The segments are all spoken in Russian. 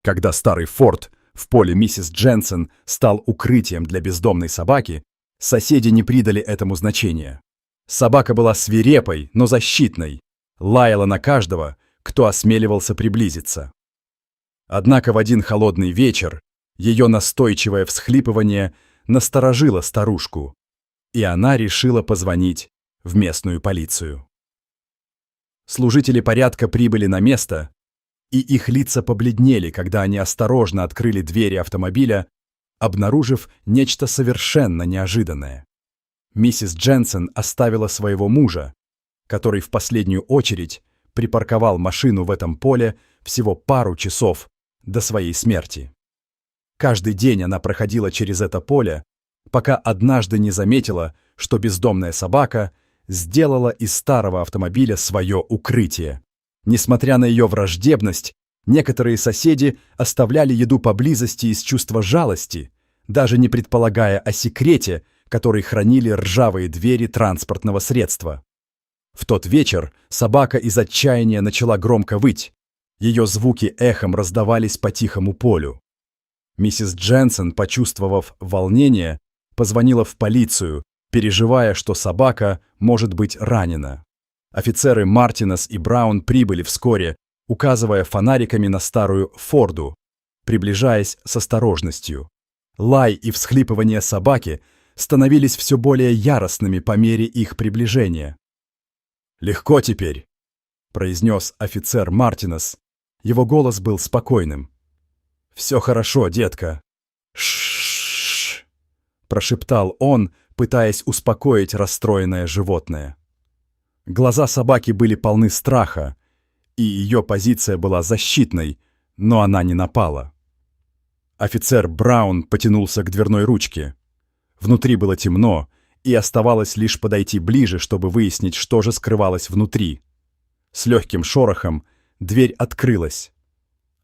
Когда старый форт в поле миссис Дженсен стал укрытием для бездомной собаки, соседи не придали этому значения. Собака была свирепой, но защитной, лаяла на каждого, кто осмеливался приблизиться. Однако в один холодный вечер ее настойчивое всхлипывание насторожило старушку, и она решила позвонить в местную полицию. Служители порядка прибыли на место, и их лица побледнели, когда они осторожно открыли двери автомобиля, обнаружив нечто совершенно неожиданное. Миссис Дженсен оставила своего мужа, который в последнюю очередь припарковал машину в этом поле всего пару часов до своей смерти. Каждый день она проходила через это поле, пока однажды не заметила, что бездомная собака сделала из старого автомобиля свое укрытие. Несмотря на ее враждебность, некоторые соседи оставляли еду поблизости из чувства жалости, даже не предполагая о секрете, который хранили ржавые двери транспортного средства. В тот вечер собака из отчаяния начала громко выть. Ее звуки эхом раздавались по тихому полю. Миссис Дженсен, почувствовав волнение, позвонила в полицию, переживая, что собака может быть ранена. Офицеры Мартинес и Браун прибыли вскоре, указывая фонариками на старую Форду, приближаясь с осторожностью. Лай и всхлипывание собаки становились все более яростными по мере их приближения. «Легко теперь», — произнес офицер Мартинес. Его голос был спокойным. «Все хорошо, детка». «Ш-ш-ш», прошептал он, пытаясь успокоить расстроенное животное. Глаза собаки были полны страха, и ее позиция была защитной, но она не напала. Офицер Браун потянулся к дверной ручке. Внутри было темно, и оставалось лишь подойти ближе, чтобы выяснить, что же скрывалось внутри. С легким шорохом дверь открылась.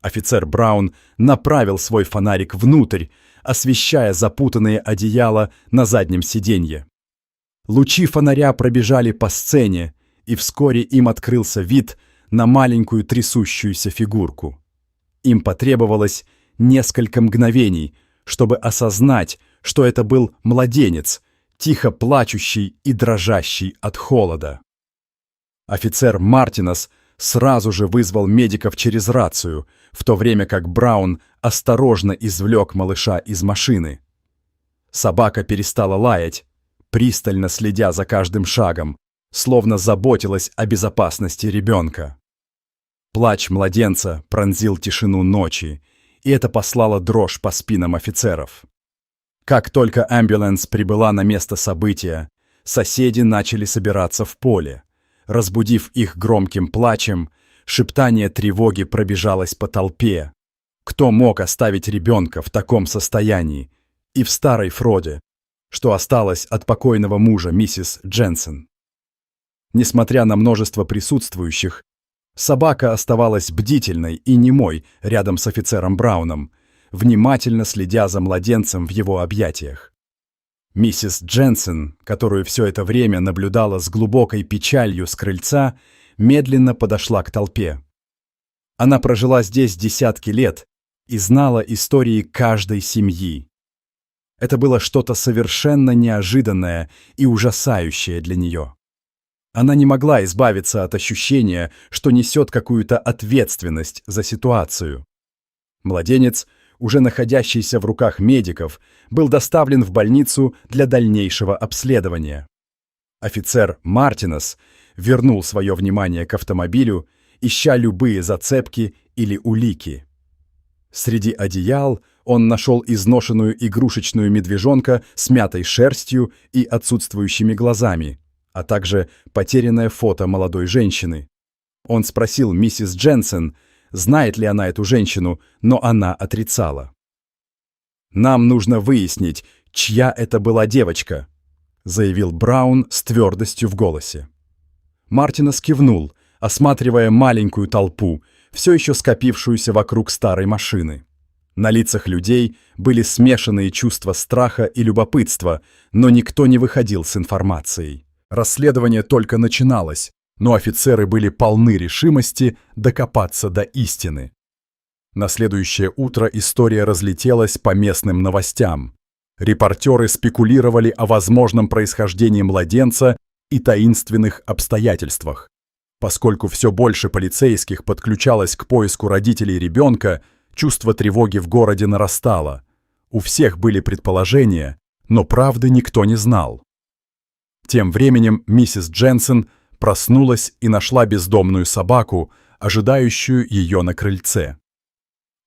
Офицер Браун направил свой фонарик внутрь, освещая запутанные одеяла на заднем сиденье. Лучи фонаря пробежали по сцене, и вскоре им открылся вид на маленькую трясущуюся фигурку. Им потребовалось несколько мгновений, чтобы осознать, что это был младенец, тихо плачущий и дрожащий от холода. Офицер Мартинес сразу же вызвал медиков через рацию, в то время как Браун осторожно извлек малыша из машины. Собака перестала лаять, пристально следя за каждым шагом, словно заботилась о безопасности ребенка. Плач младенца пронзил тишину ночи, и это послало дрожь по спинам офицеров. Как только амбуланс прибыла на место события, соседи начали собираться в поле. Разбудив их громким плачем, шептание тревоги пробежалось по толпе. Кто мог оставить ребенка в таком состоянии? И в старой Фроде, что осталось от покойного мужа миссис Дженсен. Несмотря на множество присутствующих, собака оставалась бдительной и немой рядом с офицером Брауном, внимательно следя за младенцем в его объятиях. Миссис Дженсен, которую все это время наблюдала с глубокой печалью с крыльца, медленно подошла к толпе. Она прожила здесь десятки лет и знала истории каждой семьи. Это было что-то совершенно неожиданное и ужасающее для нее. Она не могла избавиться от ощущения, что несет какую-то ответственность за ситуацию. Младенец, уже находящийся в руках медиков, был доставлен в больницу для дальнейшего обследования. Офицер Мартинес вернул свое внимание к автомобилю, ища любые зацепки или улики. Среди одеял он нашел изношенную игрушечную медвежонка с мятой шерстью и отсутствующими глазами, а также потерянное фото молодой женщины. Он спросил миссис Дженсен, знает ли она эту женщину, но она отрицала. «Нам нужно выяснить, чья это была девочка», — заявил Браун с твердостью в голосе. Мартинес кивнул, осматривая маленькую толпу, все еще скопившуюся вокруг старой машины. На лицах людей были смешанные чувства страха и любопытства, но никто не выходил с информацией. Расследование только начиналось, но офицеры были полны решимости докопаться до истины. На следующее утро история разлетелась по местным новостям. Репортеры спекулировали о возможном происхождении младенца и таинственных обстоятельствах. Поскольку все больше полицейских подключалось к поиску родителей ребенка, чувство тревоги в городе нарастало. У всех были предположения, но правды никто не знал. Тем временем миссис Дженсен проснулась и нашла бездомную собаку, ожидающую ее на крыльце.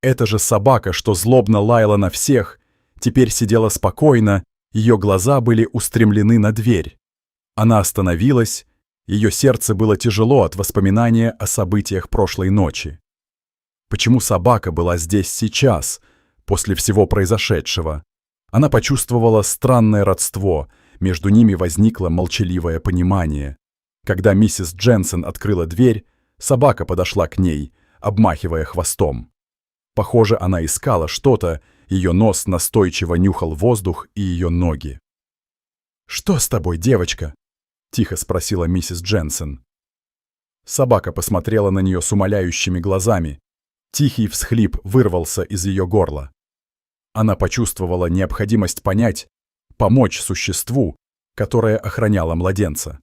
Эта же собака, что злобно лаяла на всех, теперь сидела спокойно, ее глаза были устремлены на дверь. Она остановилась, ее сердце было тяжело от воспоминания о событиях прошлой ночи. Почему собака была здесь сейчас, после всего произошедшего? Она почувствовала странное родство, между ними возникло молчаливое понимание. Когда миссис Дженсен открыла дверь, собака подошла к ней, обмахивая хвостом. Похоже, она искала что-то, ее нос настойчиво нюхал воздух и ее ноги. «Что с тобой, девочка?» — тихо спросила миссис Дженсен. Собака посмотрела на нее с умоляющими глазами. Тихий всхлип вырвался из ее горла. Она почувствовала необходимость помочь существу, которое охраняло младенца.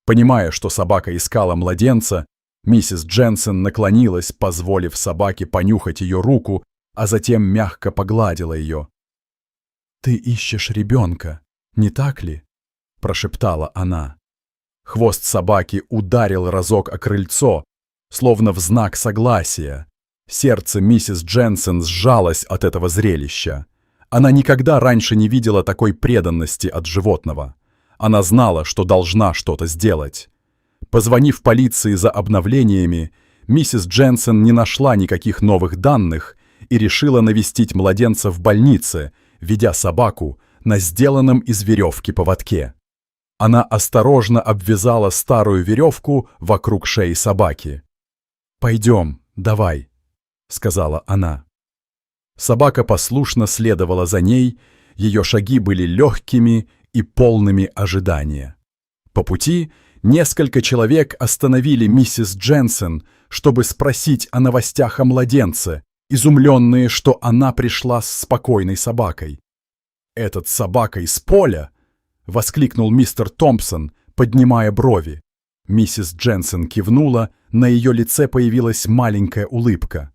Понимая, что собака искала младенца, миссис Дженсен наклонилась, позволив собаке понюхать ее руку, а затем мягко погладила ее. «Ты ищешь ребенка, не так ли?» – прошептала она. Хвост собаки ударил разок о крыльцо, словно в знак согласия. Сердце миссис Дженсен сжалось от этого зрелища. Она никогда раньше не видела такой преданности от животного. Она знала, что должна что-то сделать. Позвонив полиции за обновлениями, миссис Дженсен не нашла никаких новых данных и решила навестить младенца в больнице, ведя собаку на сделанном из веревки поводке. Она осторожно обвязала старую веревку вокруг шеи собаки. «Пойдем, давай», — сказала она. Собака послушно следовала за ней, ее шаги были легкими и полными ожидания. По пути несколько человек остановили миссис Дженсен, чтобы спросить о новостях о младенце, изумленные, что она пришла с спокойной собакой. «Этот собака из поля!» — воскликнул мистер Томпсон, поднимая брови. Миссис Дженсен кивнула, на ее лице появилась маленькая улыбка.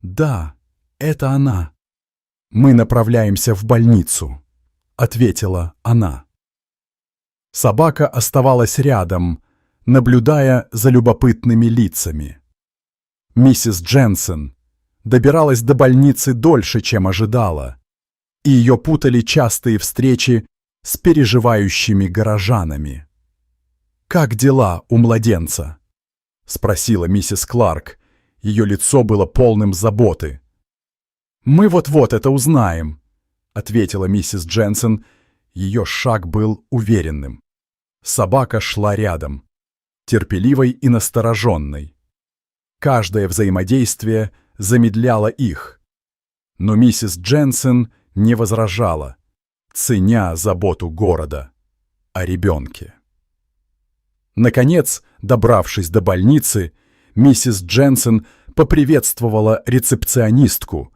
«Да, это она. Мы направляемся в больницу», — ответила она. Собака оставалась рядом, наблюдая за любопытными лицами. Миссис Дженсен добиралась до больницы дольше, чем ожидала, и ее путали частые встречи с переживающими горожанами. «Как дела у младенца?» — спросила миссис Кларк. Ее лицо было полным заботы. «Мы вот-вот это узнаем», — ответила миссис Дженсен. Ее шаг был уверенным. Собака шла рядом, терпеливой и настороженной. Каждое взаимодействие замедляло их. Но миссис Дженсен не возражала, ценя заботу города о ребенке. Наконец, добравшись до больницы, миссис Дженсен поприветствовала рецепционистку,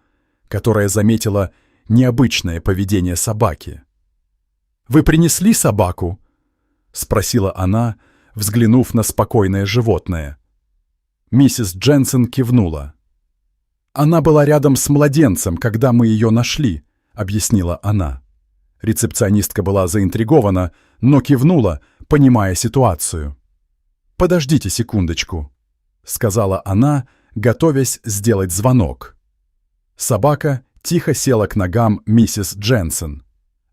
которая заметила необычное поведение собаки. «Вы принесли собаку?» — спросила она, взглянув на спокойное животное. Миссис Дженсен кивнула. «Она была рядом с младенцем, когда мы ее нашли», — объяснила она. Рецепционистка была заинтригована, но кивнула, понимая ситуацию. «Подождите секундочку», — сказала она, готовясь сделать звонок. Собака тихо села к ногам миссис Дженсен.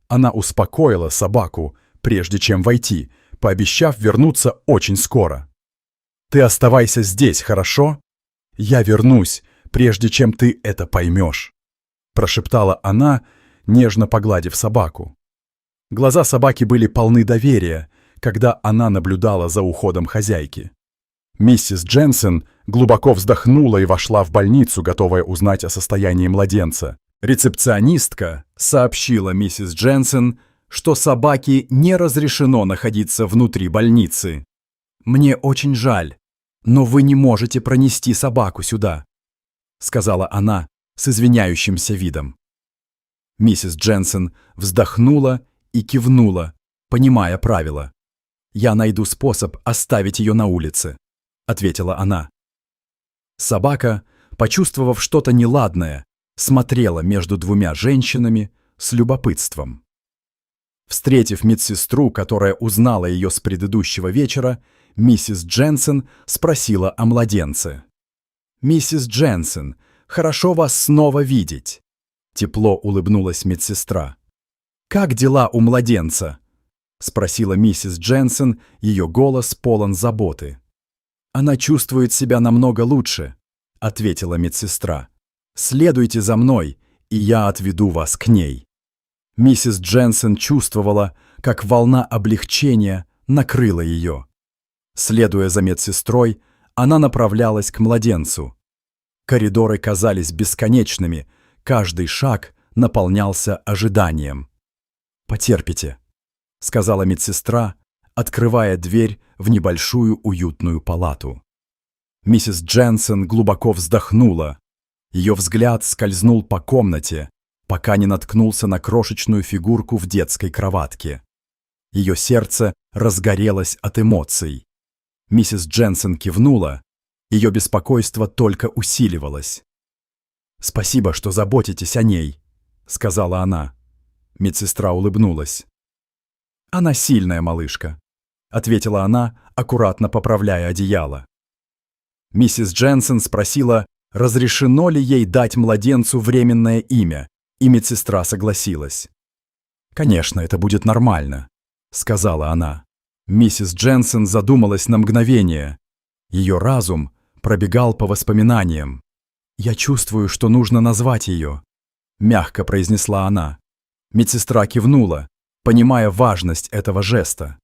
Она успокоила собаку, прежде чем войти, пообещав вернуться очень скоро. «Ты оставайся здесь, хорошо? Я вернусь, прежде чем ты это поймешь», — прошептала она, нежно погладив собаку. Глаза собаки были полны доверия, когда она наблюдала за уходом хозяйки. Миссис Дженсен глубоко вздохнула и вошла в больницу, готовая узнать о состоянии младенца. Рецепционистка сообщила миссис Дженсен, что собаке не разрешено находиться внутри больницы. «Мне очень жаль, но вы не можете пронести собаку сюда». сказала она с извиняющимся видом. Миссис Дженсен вздохнула и кивнула, понимая правила. «Я найду способ оставить ее на улице», — ответила она. Собака, почувствовав что-то неладное, смотрела между двумя женщинами с любопытством. Встретив медсестру, которая узнала ее с предыдущего вечера, миссис Дженсен спросила о младенце. «Миссис Дженсен, хорошо вас снова видеть», — тепло улыбнулась медсестра. «Как дела у младенца?» — спросила миссис Дженсен, ее голос полон заботы. «Она чувствует себя намного лучше», — ответила медсестра. «Следуйте за мной, и я отведу вас к ней». Миссис Дженсен чувствовала, как волна облегчения накрыла ее. Следуя за медсестрой, она направлялась к младенцу. Коридоры казались бесконечными, каждый шаг наполнялся ожиданием. «Потерпите», — сказала медсестра, открывая дверь в небольшую уютную палату. Миссис Дженсен глубоко вздохнула. Ее взгляд скользнул по комнате, пока не наткнулся на крошечную фигурку в детской кроватке. Ее сердце разгорелось от эмоций. Миссис Дженсен кивнула, ее беспокойство только усиливалось. «Спасибо, что заботитесь о ней», — сказала она. Медсестра улыбнулась. «Она сильная малышка», — ответила она, аккуратно поправляя одеяло. Миссис Дженсен спросила, разрешено ли ей дать младенцу временное имя, и медсестра согласилась. «Конечно, это будет нормально», — сказала она. Миссис Дженсен задумалась на мгновение. Ее разум пробегал по воспоминаниям. «Я чувствую, что нужно назвать ее», — мягко произнесла она. Медсестра кивнула, понимая важность этого жеста.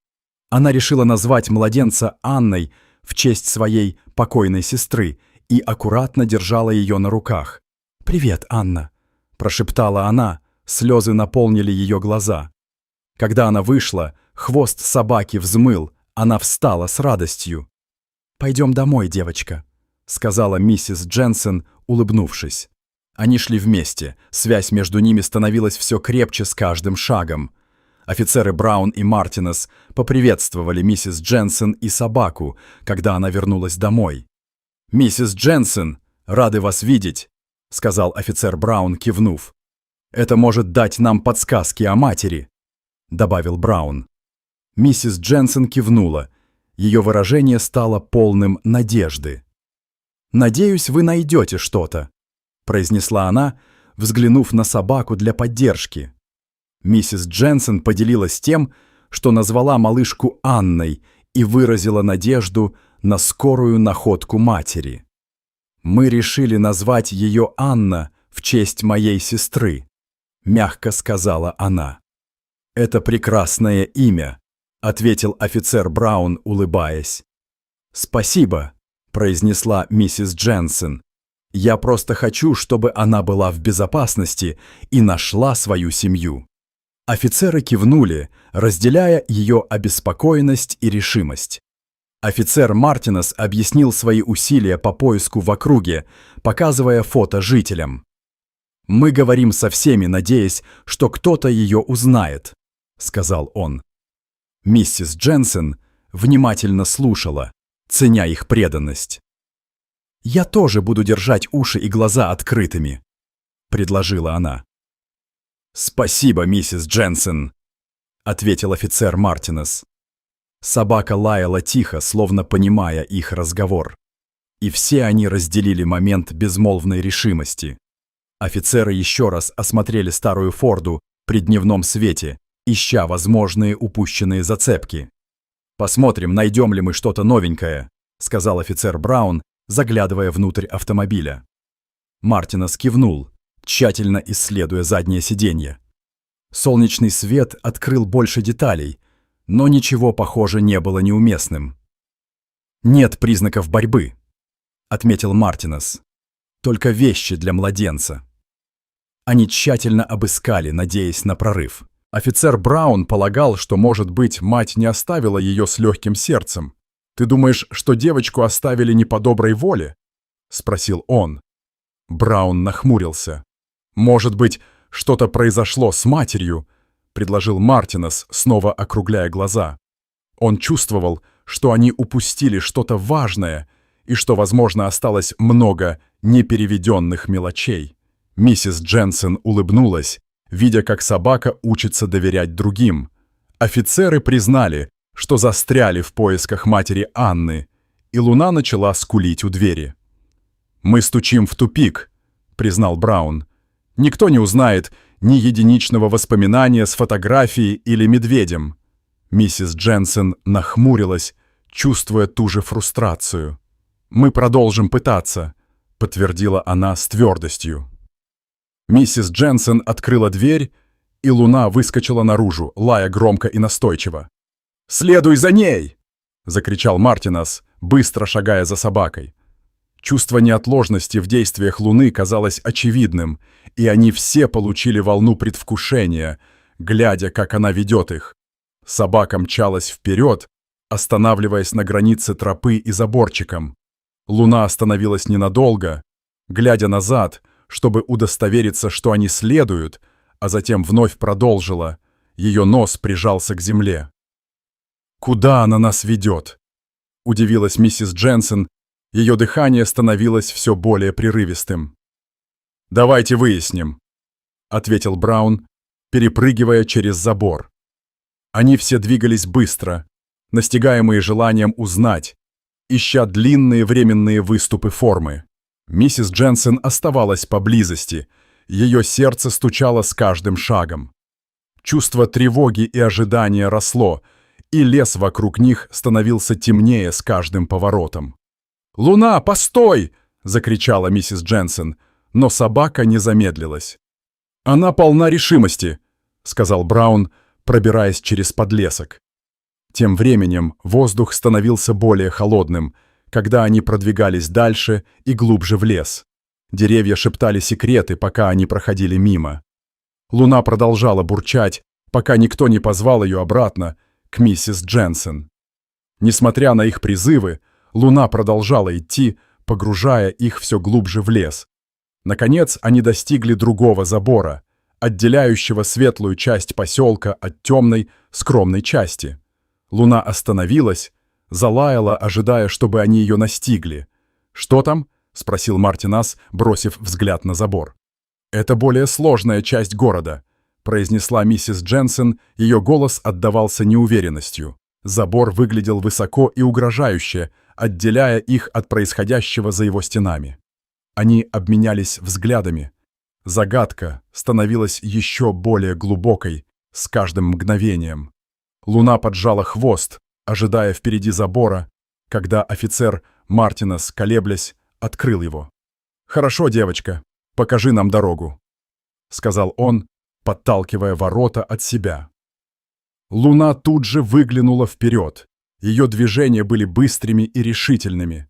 Она решила назвать младенца Анной в честь своей покойной сестры и аккуратно держала ее на руках. «Привет, Анна», — прошептала она, слезы наполнили ее глаза. Когда она вышла, хвост собаки взмыл, она встала с радостью. «Пойдем домой, девочка», — сказала миссис Дженсен, улыбнувшись. Они шли вместе, связь между ними становилась все крепче с каждым шагом. Офицеры Браун и Мартинес поприветствовали миссис Дженсен и собаку, когда она вернулась домой. «Миссис Дженсен, рады вас видеть», — сказал офицер Браун, кивнув. «Это может дать нам подсказки о матери», — добавил Браун. Миссис Дженсен кивнула. Ее выражение стало полным надежды. «Надеюсь, вы найдете что-то», — произнесла она, взглянув на собаку для поддержки. Миссис Дженсен поделилась тем, что назвала малышку Анной и выразила надежду на скорую находку матери. «Мы решили назвать ее Анна в честь моей сестры», — мягко сказала она. «Это прекрасное имя», — ответил офицер Браун, улыбаясь. «Спасибо», — произнесла миссис Дженсен. «Я просто хочу, чтобы она была в безопасности и нашла свою семью». Офицеры кивнули, разделяя ее обеспокоенность и решимость. Офицер Мартинес объяснил свои усилия по поиску в округе, показывая фото жителям. «Мы говорим со всеми, надеясь, что кто-то ее узнает», — сказал он. Миссис Дженсен внимательно слушала, ценя их преданность. «Я тоже буду держать уши и глаза открытыми», — предложила она. «Спасибо, миссис Дженсен», — ответил офицер Мартинес. Собака лаяла тихо, словно понимая их разговор. И все они разделили момент безмолвной решимости. Офицеры еще раз осмотрели старую Форду при дневном свете, ища возможные упущенные зацепки. «Посмотрим, найдем ли мы что-то новенькое», — сказал офицер Браун, заглядывая внутрь автомобиля. Мартинес кивнул, тщательно исследуя заднее сиденье. Солнечный свет открыл больше деталей, но ничего, похоже, не было неуместным. «Нет признаков борьбы», — отметил Мартинес. «Только вещи для младенца». Они тщательно обыскали, надеясь на прорыв. Офицер Браун полагал, что, может быть, мать не оставила ее с легким сердцем. «Ты думаешь, что девочку оставили не по доброй воле?» — спросил он. Браун нахмурился. «Может быть, что-то произошло с матерью?» — предложил Мартинес, снова округляя глаза. Он чувствовал, что они упустили что-то важное и что, возможно, осталось много непереведенных мелочей. Миссис Дженсен улыбнулась, видя, как собака учится доверять другим. Офицеры признали, что застряли в поисках матери Анны, и Луна начала скулить у двери. «Мы стучим в тупик», — признал Браун. «Никто не узнает ни единичного воспоминания с фотографией или медведем». Миссис Дженсен нахмурилась, чувствуя ту же фрустрацию. «Мы продолжим пытаться», — подтвердила она с твердостью. Миссис Дженсен открыла дверь, и Луна выскочила наружу, лая громко и настойчиво. «Следуй за ней!» — закричал Мартинес, быстро шагая за собакой. Чувство неотложности в действиях Луны казалось очевидным, и они все получили волну предвкушения, глядя, как она ведет их. Собака мчалась вперед, останавливаясь на границе тропы и заборчиком. Луна остановилась ненадолго, глядя назад, чтобы удостовериться, что они следуют, а затем вновь продолжила. Ее нос прижался к земле. «Куда она нас ведет?» — удивилась миссис Дженсен. Ее дыхание становилось все более прерывистым. «Давайте выясним», — ответил Браун, перепрыгивая через забор. Они все двигались быстро, настигаемые желанием узнать, ища длинные временные выступы формы. Миссис Дженсен оставалась поблизости, ее сердце стучало с каждым шагом. Чувство тревоги и ожидания росло, и лес вокруг них становился темнее с каждым поворотом. «Луна, постой!» — закричала миссис Дженсен, но собака не замедлилась. «Она полна решимости», — сказал Браун, пробираясь через подлесок. Тем временем воздух становился более холодным, когда они продвигались дальше и глубже в лес. Деревья шептали секреты, пока они проходили мимо. Луна продолжала бурчать, пока никто не позвал ее обратно к миссис Дженсен. Несмотря на их призывы, Луна продолжала идти, погружая их все глубже в лес. Наконец они достигли другого забора, отделяющего светлую часть поселка от темной, скромной части. Луна остановилась, залаяла, ожидая, чтобы они ее настигли. «Что там?» — спросил Мартинес, бросив взгляд на забор. «Это более сложная часть города», — произнесла миссис Дженсен, ее голос отдавался неуверенностью. Забор выглядел высоко и угрожающе, отделяя их от происходящего за его стенами. Они обменялись взглядами. Загадка становилась еще более глубокой с каждым мгновением. Луна поджала хвост, ожидая впереди забора, когда офицер Мартинес, колеблясь, открыл его. «Хорошо, девочка, покажи нам дорогу», — сказал он, подталкивая ворота от себя. Луна тут же выглянула вперед. Ее движения были быстрыми и решительными.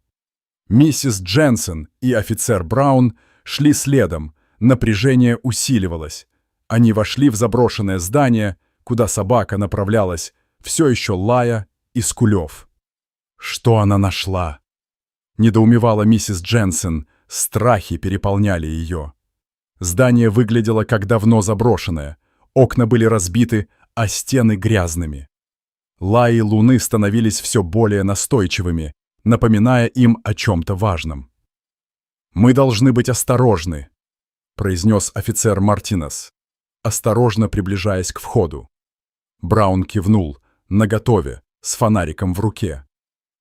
Миссис Дженсен и офицер Браун шли следом, напряжение усиливалось. Они вошли в заброшенное здание, куда собака направлялась, все еще лая и скулёв. «Что она нашла?» — недоумевала миссис Дженсен, страхи переполняли ее. Здание выглядело как давно заброшенное, окна были разбиты, а стены грязными. Лаи Луны становились все более настойчивыми, напоминая им о чем-то важном. «Мы должны быть осторожны», — произнес офицер Мартинес, осторожно приближаясь к входу. Браун кивнул, наготове, с фонариком в руке.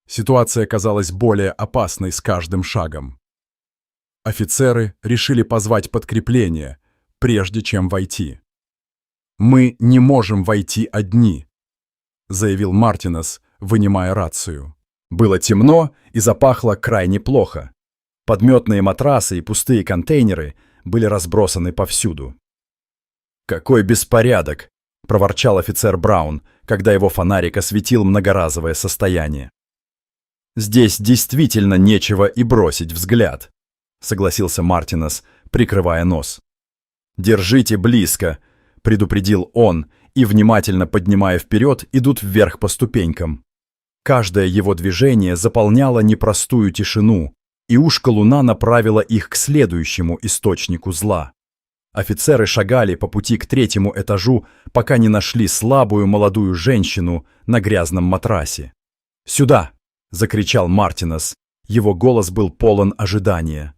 Ситуация казалась более опасной с каждым шагом. Офицеры решили позвать подкрепление, прежде чем войти. «Мы не можем войти одни», — заявил Мартинес, вынимая рацию. Было темно и запахло крайне плохо. Подметные матрасы и пустые контейнеры были разбросаны повсюду. «Какой беспорядок!» — проворчал офицер Браун, когда его фонарик осветил многоразовое состояние. «Здесь действительно нечего и бросить взгляд», — согласился Мартинес, прикрывая нос. «Держите близко», — предупредил он, и, внимательно поднимая вперед, идут вверх по ступенькам. Каждое его движение заполняло непростую тишину, и ушко Луна направило их к следующему источнику зла. Офицеры шагали по пути к третьему этажу, пока не нашли слабую молодую женщину на грязном матрасе. «Сюда!» — закричал Мартинес. Его голос был полон ожидания.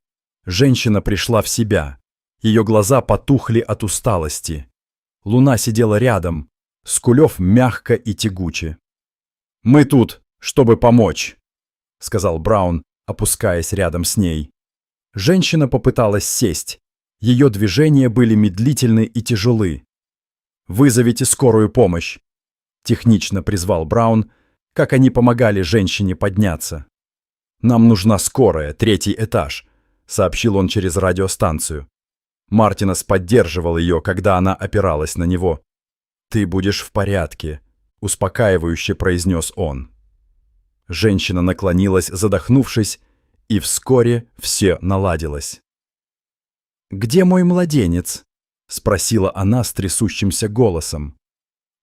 Женщина пришла в себя. Ее глаза потухли от усталости. Луна сидела рядом, скулёв мягко и тягуче. «Мы тут, чтобы помочь», — сказал Браун, опускаясь рядом с ней. Женщина попыталась сесть. Ее движения были медлительны и тяжелы. «Вызовите скорую помощь», — технично призвал Браун, как они помогали женщине подняться. «Нам нужна скорая, 3-й этаж», — сообщил он через радиостанцию. Мартинес поддерживал ее, когда она опиралась на него. «Ты будешь в порядке», — успокаивающе произнес он. Женщина наклонилась, задохнувшись, и вскоре все наладилось. «Где мой младенец?» — спросила она с трясущимся голосом.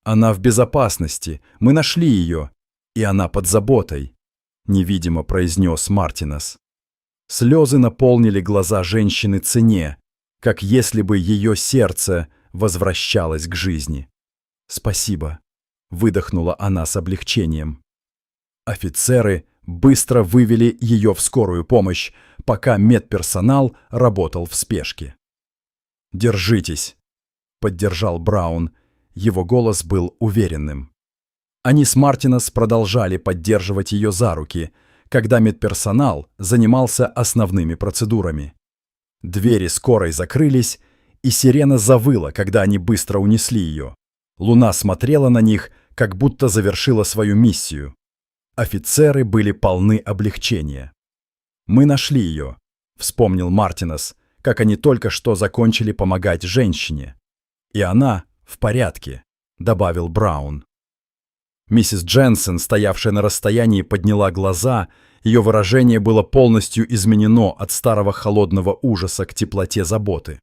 «Она в безопасности, мы нашли ее, и она под заботой», — невидимо произнес Мартинес. Слезы наполнили глаза женщины цене, как если бы ее сердце возвращалось к жизни. «Спасибо», — выдохнула она с облегчением. Офицеры быстро вывели ее в скорую помощь, пока медперсонал работал в спешке. «Держитесь», — поддержал Браун. Его голос был уверенным. Они с Мартинес продолжали поддерживать ее за руки, когда медперсонал занимался основными процедурами. Двери скорой закрылись, и сирена завыла, когда они быстро унесли ее. Луна смотрела на них, как будто завершила свою миссию. Офицеры были полны облегчения. «Мы нашли ее», — вспомнил Мартинес, как они только что закончили помогать женщине. «И она в порядке», — добавил Браун. Миссис Дженсен, стоявшая на расстоянии, подняла глаза. Ее выражение было полностью изменено от старого холодного ужаса к теплоте заботы.